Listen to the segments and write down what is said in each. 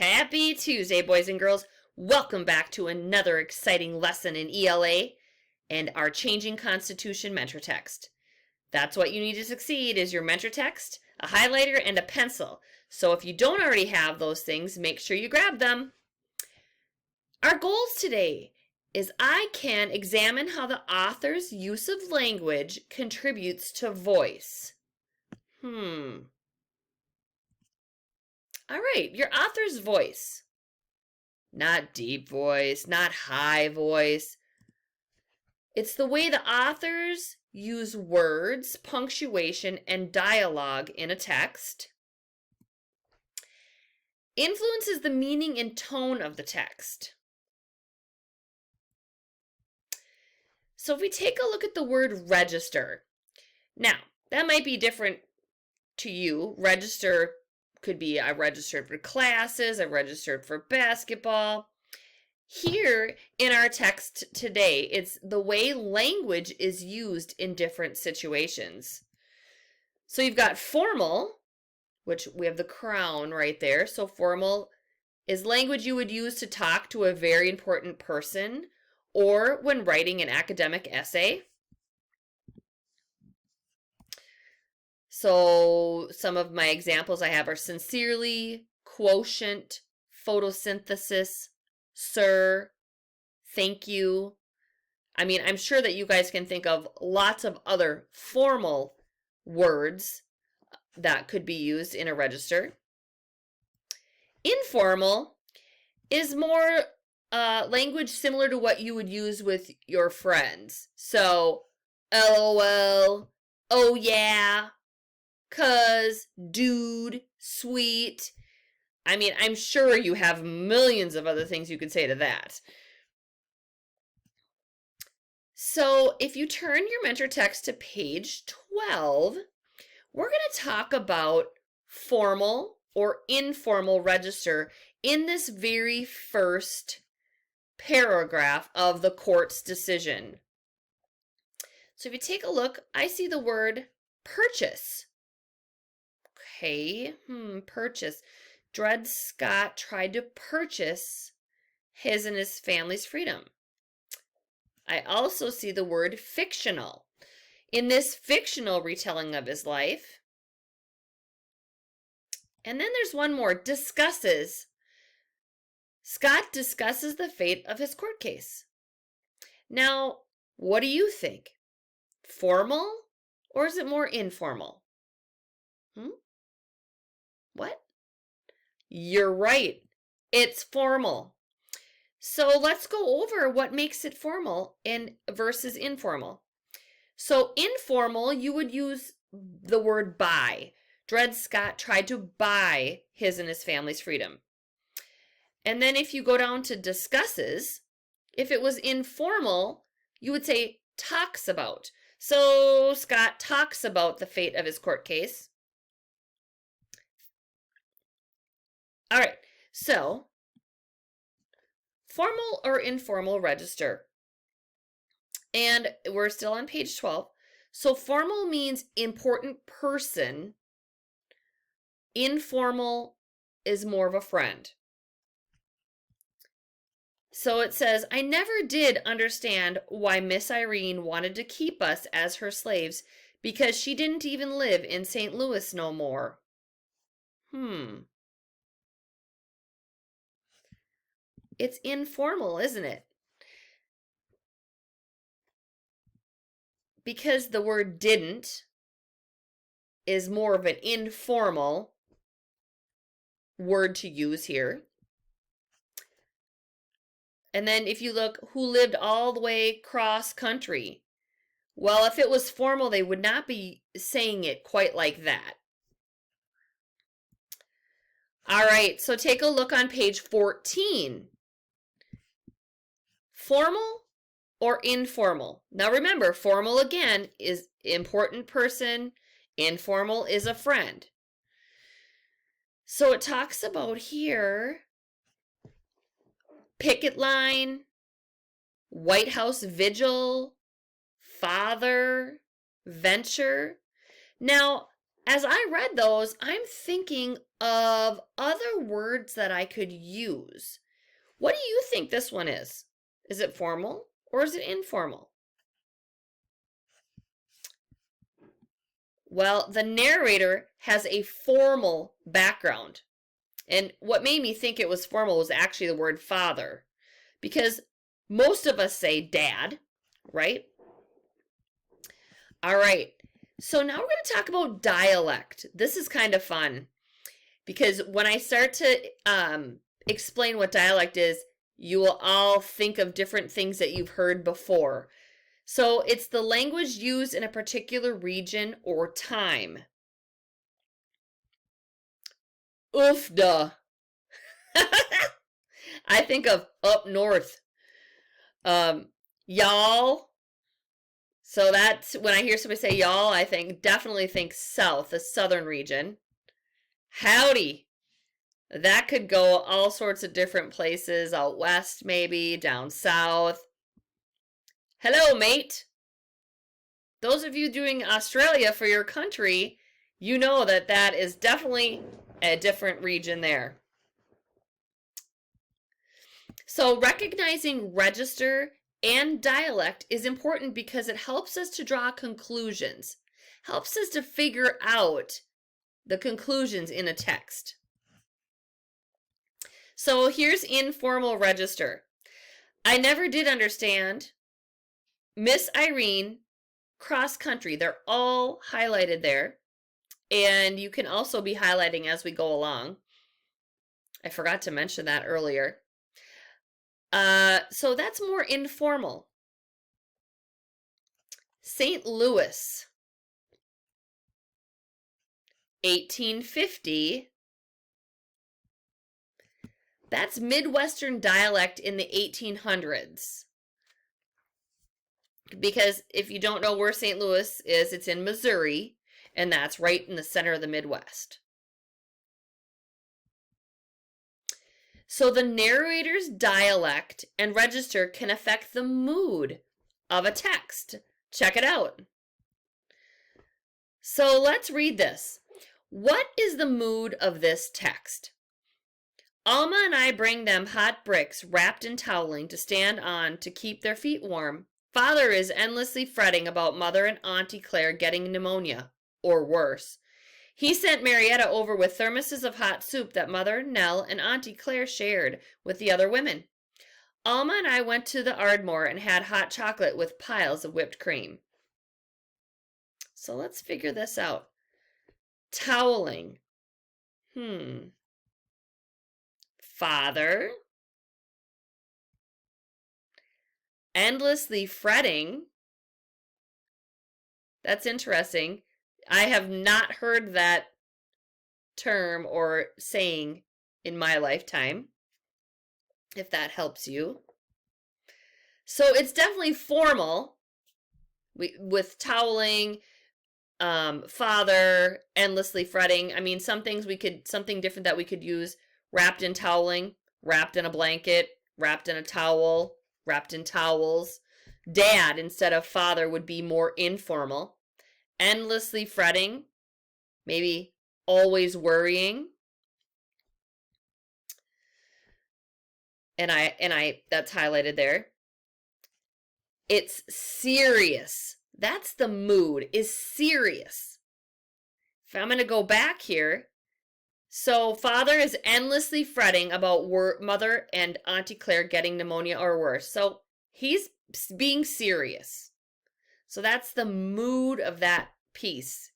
Happy Tuesday, boys and girls. Welcome back to another exciting lesson in ELA and our Changing Constitution mentor text. That's what you need to succeed is your mentor text, a highlighter, and a pencil. So if you don't already have those things, make sure you grab them. Our goals today is I can examine how the author's use of language contributes to voice. All right, your author's voice. Not deep voice, not high voice. It's the way the authors use words, punctuation, and dialogue in a text. Influences the meaning and tone of the text. So if we take a look at the word register, now that might be different to you. Register could be I registered for classes, I registered for basketball. Here in our text today, it's the way language is used in different situations. So you've got formal, which we have the crown right there. So formal is language you would use to talk to a very important person or when writing an academic essay. So some of my examples I have are sincerely, quotient, photosynthesis, sir, thank you. I mean, I'm sure that you guys can think of lots of other formal words that could be used in a register. Informal is more language similar to what you would use with your friends. So, LOL, oh yeah, cuz, dude, sweet. I mean, I'm sure you have millions of other things you could say to that. So if you turn your mentor text to page 12, we're going to talk about formal or informal register in this very first paragraph of the court's decision. So if you take a look, I see the word purchase. Okay, purchase. Dred Scott tried to purchase his and his family's freedom. I also see the word fictional. In this fictional retelling of his life. And then there's one more, discusses. Scott discusses the fate of his court case. Now, what do you think? Formal or is it more informal? What? You're right. It's formal. So let's go over what makes it formal and versus informal. So informal, you would use the word buy. Dred Scott tried to buy his and his family's freedom. And then if you go down to discusses, if it was informal, you would say talks about. So Scott talks about the fate of his court case. All right, so formal or informal register. And we're still on page 12. So formal means important person. Informal is more of a friend. So it says, I never did understand why Miss Irene wanted to keep us as her slaves because she didn't even live in St. Louis no more. It's informal, isn't it? Because the word didn't is more of an informal word to use here. And then if you look, who lived all the way cross country. Well, if it was formal, they would not be saying it quite like that. All right, so take a look on page 14. Formal or informal? Now remember, formal again is important person, informal is a friend. So it talks about here, picket line, White House vigil, father, venture. Now, as I read those, I'm thinking of other words that I could use. What do you think this one is? Is it formal or is it informal? Well, the narrator has a formal background. And what made me think it was formal was actually the word father. Because most of us say dad, right? All right. So now we're going to talk about dialect. This is kind of fun. Because when I start to explain what dialect is, you will all think of different things that you've heard before. So it's the language used in a particular region or time. Oofda. I think of up north. Y'all. So that's when I hear somebody say y'all, I definitely think south, the southern region. Howdy. That could go all sorts of different places, out west maybe, down south. Hello, mate. Those of you doing Australia for your country, you know that that is definitely a different region there. So recognizing register and dialect is important because it helps us to draw conclusions, helps us to figure out the conclusions in a text. So here's informal register. I never did understand Miss Irene, cross country. They're all highlighted there. And you can also be highlighting as we go along. I forgot to mention that earlier. So that's more informal. St. Louis, 1850. That's Midwestern dialect in the 1800s. Because if you don't know where St. Louis is, it's in Missouri, and that's right in the center of the Midwest. So the narrator's dialect and register can affect the mood of a text. Check it out. So let's read this. What is the mood of this text? Alma and I bring them hot bricks wrapped in toweling to stand on to keep their feet warm. Father is endlessly fretting about Mother and Auntie Claire getting pneumonia, or worse. He sent Marietta over with thermoses of hot soup that Mother, Nell, and Auntie Claire shared with the other women. Alma and I went to the Ardmore and had hot chocolate with piles of whipped cream. So let's figure this out. Toweling. Father. Endlessly fretting. That's interesting. I have not heard that term or saying in my lifetime, if that helps you. So it's definitely formal with toweling, father, endlessly fretting. I mean, something different that we could use: wrapped in toweling, wrapped in a blanket, wrapped in a towel, wrapped in towels. Dad instead of father would be more informal. Endlessly fretting, maybe always worrying. And I that's highlighted there. It's serious. That's the mood, is serious. If I'm going to go back here, so father is endlessly fretting about Mother and Auntie Claire getting pneumonia or worse. So he's being serious. So that's the mood of that piece.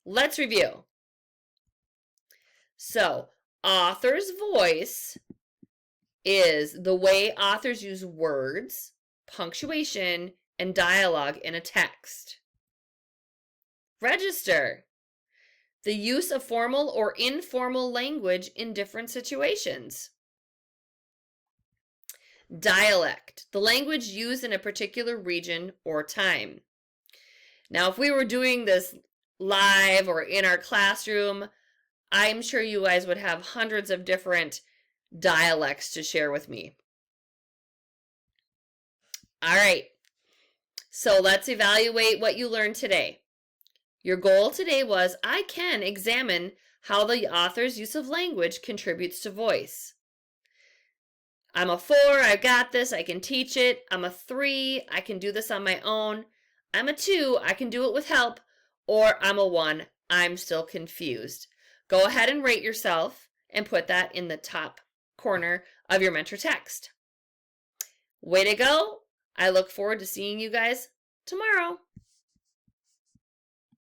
Let's review. So, author's voice is the way authors use words, punctuation, and dialogue in a text. Register. The use of formal or informal language in different situations. Dialect, the language used in a particular region or time. Now, if we were doing this live or in our classroom, I'm sure you guys would have hundreds of different dialects to share with me. All right, so let's evaluate what you learned today. Your goal today was, I can examine how the author's use of language contributes to voice. I'm a 4, I got this, I can teach it. I'm a 3, I can do this on my own. I'm a 2, I can do it with help. Or I'm a 1, I'm still confused. Go ahead and rate yourself and put that in the top corner of your mentor text. Way to go. I look forward to seeing you guys tomorrow.